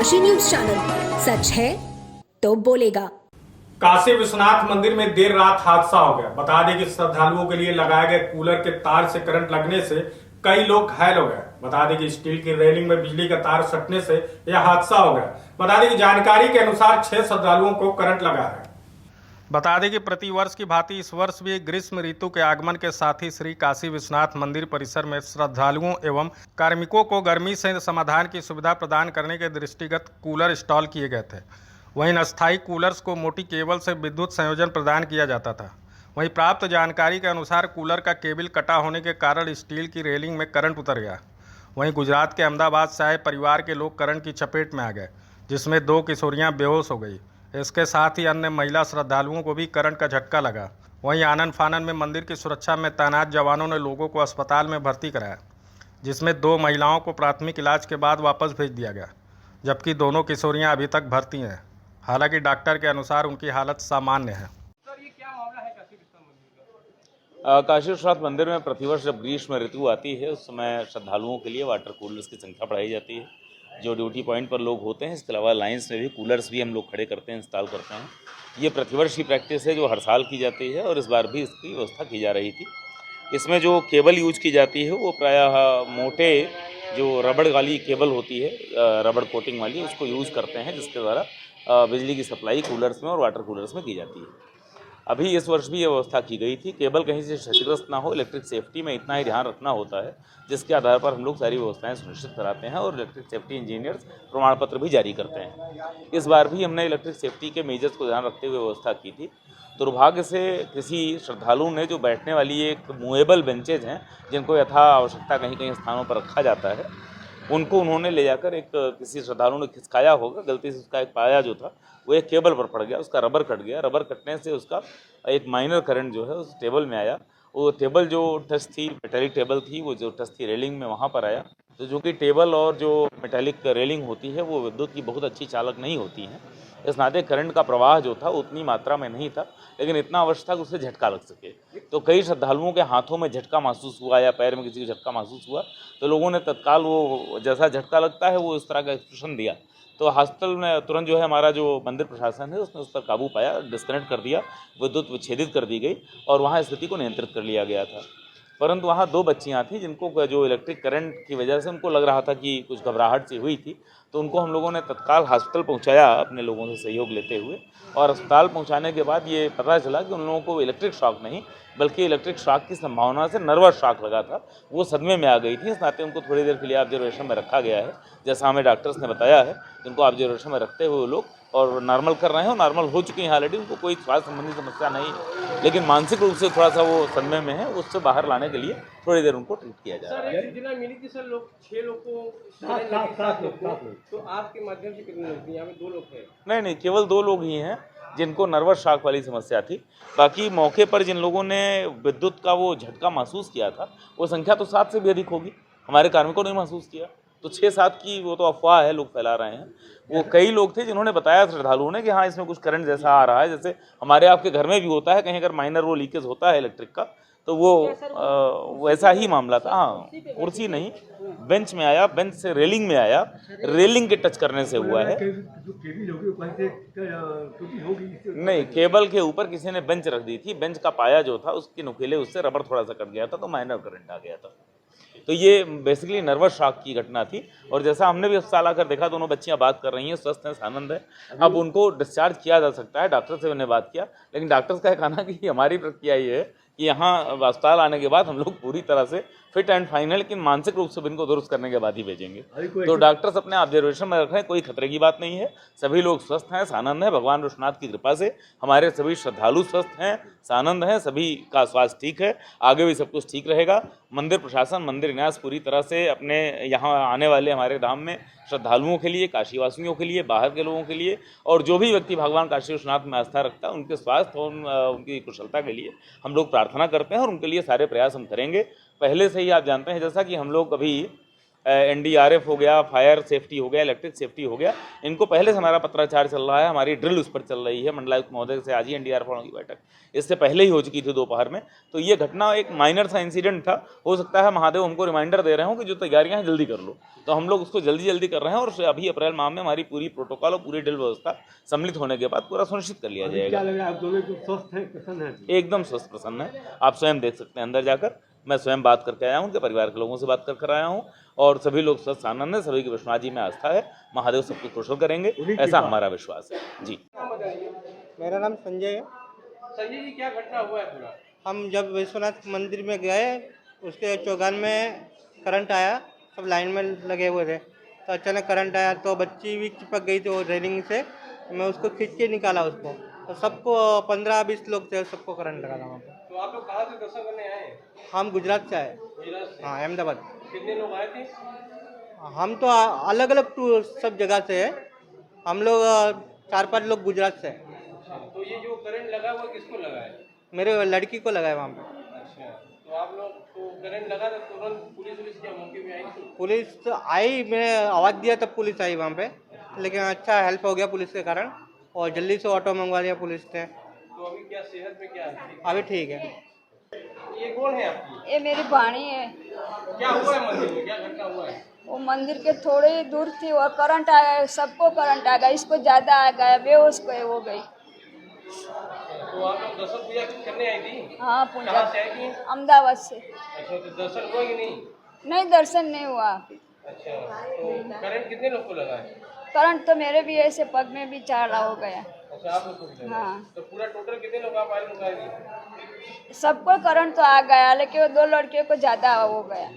Kashi news channel, सच है तो बोलेगा। काशी विश्वनाथ मंदिर में देर रात हादसा हो गया। बता दें कि श्रद्धालुओं के लिए लगाए गए कूलर के तार से करंट लगने से कई लोग घायल हो गए। बता दें कि स्टील की रेलिंग में बिजली का तार सटने से यह हादसा हो गया। बता दें कि जानकारी के अनुसार 6 श्रद्धालुओं को करंट लगा है। बता दें कि प्रतिवर्ष की भांति इस वर्ष भी ग्रीष्म ऋतु के आगमन के साथ ही श्री काशी विश्वनाथ मंदिर परिसर में श्रद्धालुओं एवं कार्मिकों को गर्मी से समाधान की सुविधा प्रदान करने के दृष्टिगत कूलर इंस्टॉल किए गए थे। वहीं अस्थायी कूलर्स को मोटी केबल से विद्युत संयोजन प्रदान किया जाता था। वहीं प्राप्त जानकारी के अनुसार कूलर का केबल कटा होने के कारण स्टील की रेलिंग में करंट उतर गया। वहीं गुजरात के अहमदाबाद से आए परिवार के लोग करंट की चपेट में आ गए, जिसमें 2 किशोरियां बेहोश हो गई। इसके साथ ही अन्य महिला श्रद्धालुओं को भी करंट का झटका लगा। वहीं आनन फानन में मंदिर की सुरक्षा में तैनात जवानों ने लोगों को अस्पताल में भर्ती कराया, जिसमें 2 महिलाओं को प्राथमिक इलाज के बाद वापस भेज दिया गया, जबकि दोनों किशोरियां अभी तक भर्ती हैं। हालांकि डॉक्टर के अनुसार उनकी हालत सामान्य है। सर, ये क्या मामला है काशी विश्वनाथ मंदिर का? काशी विश्वनाथ मंदिर में प्रतिवर्ष जब ग्रीष्म ऋतु आती है उस समय श्रद्धालुओं के लिए वाटर कूलर्स की संख्या बढ़ाई जाती है। जो ड्यूटी पॉइंट पर लोग होते हैं, इसके अलावा लाइन्स में भी कूलर्स भी हम लोग खड़े करते हैं, इंस्टॉल करते हैं। ये प्रतिवर्ष की प्रैक्टिस है जो हर साल की जाती है और इस बार भी इसकी व्यवस्था की जा रही थी। इसमें जो केबल यूज की जाती है वो प्रायः मोटे जो रबड़ वाली केबल होती है, रबड़ कोटिंग वाली, उसको यूज़ करते हैं, जिसके द्वारा बिजली की सप्लाई कूलर्स में और वाटर कूलर्स में की जाती है। अभी इस वर्ष भी ये व्यवस्था की गई थी। केबल कहीं से क्षतिग्रस्त ना हो, इलेक्ट्रिक सेफ्टी में इतना ही ध्यान रखना होता है, जिसके आधार पर हम लोग सारी व्यवस्थाएं सुनिश्चित कराते हैं और इलेक्ट्रिक सेफ्टी इंजीनियर्स प्रमाण पत्र भी जारी करते हैं। इस बार भी हमने इलेक्ट्रिक सेफ्टी के मेजर्स को ध्यान रखते हुए व्यवस्था की थी। दुर्भाग्य से किसी श्रद्धालु ने जो बैठने वाली एक मूवेबल बेंचेज हैं, जिनको यथा आवश्यकता कहीं कहीं स्थानों पर रखा जाता है, उनको उन्होंने ले जाकर एक किसी श्रद्धालु ने खिसकाया होगा, गलती से उसका एक पाया जो था वो एक केबल पर पड़ गया, उसका रबर कट गया। रबर कटने से उसका एक माइनर करंट जो है उस टेबल में आया। वो टेबल जो टच थी, मेटेलिक टेबल थी, वो जो टच थी रेलिंग में, वहाँ पर आया। तो जो कि टेबल और जो मेटेलिक रेलिंग होती है वो विद्युत की बहुत अच्छी चालक नहीं होती हैं। इस नाते करंट का प्रवाह जो था उतनी मात्रा में नहीं था, लेकिन इतना अवश्य था कि उससे झटका लग सके। तो कई श्रद्धालुओं के हाथों में झटका महसूस हुआ या पैर में किसी को झटका महसूस हुआ, तो लोगों ने तत्काल वो जैसा झटका लगता है वो इस तरह का एक्सप्रेशन दिया। तो हॉस्पिटल में तुरंत जो है हमारा जो मंदिर प्रशासन है उसने उस पर काबू पाया, डिस्कनेक्ट कर दिया, विद्युत विच्छेदित कर दी गई और वहाँ स्थिति को नियंत्रित कर लिया गया था। परंतु वहाँ 2 बच्चियाँ थीं जिनको जो इलेक्ट्रिक करंट की वजह से उनको लग रहा था कि कुछ घबराहट सी हुई थी, तो उनको हम लोगों ने तत्काल हॉस्पिटल पहुँचाया अपने लोगों से सहयोग लेते हुए। और अस्पताल पहुँचाने के बाद ये पता चला कि उन लोगों को इलेक्ट्रिक शॉक नहीं बल्कि इलेक्ट्रिक शॉक की संभावना से नर्वस शॉक लगा था, वो सदमे में आ गई थी। इस नाते उनको थोड़ी देर के लिए ऑब्जर्वेशन में रखा गया है। जैसा हमें डॉक्टर्स ने बताया है, उनको ऑब्जर्वेशन में रखते हुए लोग और नॉर्मल कर रहे हैं और नॉर्मल हो चुके हैं ऑलरेडी। उनको कोई स्वास्थ्य संबंधी समस्या नहीं है, लेकिन मानसिक रूप से थोड़ा सा वो सदमे में है, उससे बाहर लाने के लिए थोड़ी देर उनको ट्रीट किया जा रहा है। सर, सूचना मिली थी सर, लोग 6 लोग को, 7 लोग, तो आपके माध्यम से कितने लोग थे? यहाँ पे 2 लोग थे। नहीं, केवल 2 लोग ही हैं जिनको नर्वस शॉक वाली समस्या थी। बाकी मौके पर जिन लोगों ने विद्युत का वो झटका महसूस किया था, वो संख्या तो 7 से भी अधिक होगी। हमारे कार्मिकों ने महसूस किया, तो 6-7 की वो तो अफवाह है, लोग फैला रहे हैं। वो कई लोग थे जिन्होंने बताया श्रद्धालुओं ने कि हाँ, इसमें कुछ करंट जैसा आ रहा है, जैसे हमारे आपके घर में भी होता है, कहीं अगर माइनर वो लीकेज होता है इलेक्ट्रिक का, तो वो वैसा ही मामला था। हाँ, कुर्सी नहीं, बेंच में आया, बेंच से रेलिंग में आया, रेलिंग के टच करने से हुआ है। नहीं, केबल के ऊपर किसी ने बेंच रख दी थी, बेंच का पाया जो था उसके नुकीले उससे रबर थोड़ा सा कट गया था, तो माइनर करंट आ गया था। तो ये बेसिकली नर्वस शॉक की घटना थी। और जैसा हमने भी अस्पताल आकर देखा, दोनों बच्चियां बात कर रही हैं, स्वस्थ हैं, आनंद है। अब उनको डिस्चार्ज किया जा सकता है, डॉक्टर से मैंने बात किया, लेकिन डॉक्टर्स का कहना कि हमारी प्रक्रिया ये है कि यहाँ अस्पताल आने के बाद हम लोग पूरी तरह से फिट एंड फाइन है, लेकिन मानसिक रूप से भी इनको दुरुस्त करने के बाद ही भेजेंगे। तो डॉक्टर्स अपने ऑब्जर्वेशन में रख रहे हैं, कोई खतरे की बात नहीं है, सभी लोग स्वस्थ हैं, आनंद है। भगवान विश्वनाथ की कृपा से हमारे सभी श्रद्धालु स्वस्थ हैं, आनंद हैं, सभी का स्वास्थ्य ठीक है, आगे भी सब कुछ ठीक रहेगा। मंदिर प्रशासन, मंदिर न्यास पूरी तरह से अपने यहाँ आने वाले हमारे धाम में श्रद्धालुओं के लिए, काशीवासियों के लिए, बाहर के लोगों के लिए और जो भी व्यक्ति भगवान काशी विश्वनाथ में आस्था रखता है, उनके स्वास्थ्य और उनकी कुशलता के लिए हम लोग प्रार्थना करते हैं और उनके लिए सारे प्रयास हम करेंगे। पहले से ही आप जानते हैं, जैसा कि हम लोग अभी NDRF हो गया, फायर सेफ्टी हो गया, इलेक्ट्रिक सेफ्टी हो गया, इनको पहले से हमारा पत्राचार चल रहा है, हमारी ड्रिल उस पर चल रही है। मंडलायुक्त महोदय से आज ही NDRF वालों की बैठक इससे पहले ही हो चुकी थी दोपहर में। तो ये घटना एक माइनर सा इंसिडेंट था, हो सकता है महादेव हमको रिमाइंडर दे रहे हो कि जो तैयारियां हैं जल्दी कर लो, तो हम लोग उसको जल्दी कर रहे हैं। और अभी अप्रैल माह में हमारी पूरी प्रोटोकॉल और पूरी ड्रिल व्यवस्था सम्मिलित होने के बाद पूरा सुनिश्चित कर लिया जाएगा। आप दोनों स्वस्थ हैं, प्रसन्न हैं? एकदम स्वस्थ प्रसन्न है, आप स्वयं देख सकते हैं अंदर जाकर। मैं स्वयं बात करके आया हूँ, उनके परिवार के लोगों से बात कर आया हूँ, और सभी लोग स्वस्थ आनंद है, सभी की विश्वनाथ जी में आस्था है, महादेव सबको कुशल करेंगे, ऐसा हमारा विश्वास है जी। मेरा नाम संजय है। संजय जी, क्या घटना हुआ है पूरा? हम जब विश्वनाथ मंदिर में गए, उसके चौगान में करंट आया, सब लाइन में लगे हुए थे, तो अचानक करंट आया तो बच्ची भी चिपक गई थी वो रेलिंग से। मैं उसको खींच के निकाला उसको, तो सबको 15-20 लोग थे, सबको करंट लगा था वहाँ पर। तो आप लोग कहाँ से दर्शन करने आए? हम गुजरात से आए। गुजरात से? हाँ, अहमदाबाद। कितने लोग आए थे? हम तो अलग अलग टूर सब जगह से है, हम लोग 4-5 लोग गुजरात से हैं। अच्छा, तो ये जो करंट लगा हुआ किसको लगा है? मेरे लड़की को लगा है वहाँ पे। अच्छा, तो आप लोग को करंट लगा तो तुरंत पुलिस क्या मौके पे आई थी? पुलिस आई, मैंने आवाज़ दिया तब पुलिस आई वहाँ पे, लेकिन अच्छा हेल्प हो गया पुलिस के कारण, और जल्दी से ऑटो मंगवा लिया पुलिस ने। तो अभी क्या सेहत में क्या है? अभी ठीक है। ये कौन है आपकी? ये मेरी वाणी है। क्या हुआ है मंदिर में, क्या घटना हुआ है? वो मंदिर के थोड़ी ही दूर थी और करंट आ गया, सबको करंट आ गया, इसको ज़्यादा आ गया, बेहोश हो गई। तो आप लोग दर्शन पूजा करने आई थी? हाँ, पूजा। कहाँ से आई थी? अहमदाबाद से। अच्छा, तो दर्शन हुआ कि नहीं? नहीं, दर्शन नहीं हुआ। अच्छा, तो करंट कितने लोग को लगा है? करंट तो मेरे भी ऐसे पग में भी चारा हो गया। अच्छा, आप लोग को भी लगा? हाँ। तो पूरा टोटल कितने लोग आप आए लोग आए थे? सबको करंट तो आ गया, लेकिन वो 2 लड़कियों को ज़्यादा हो गया।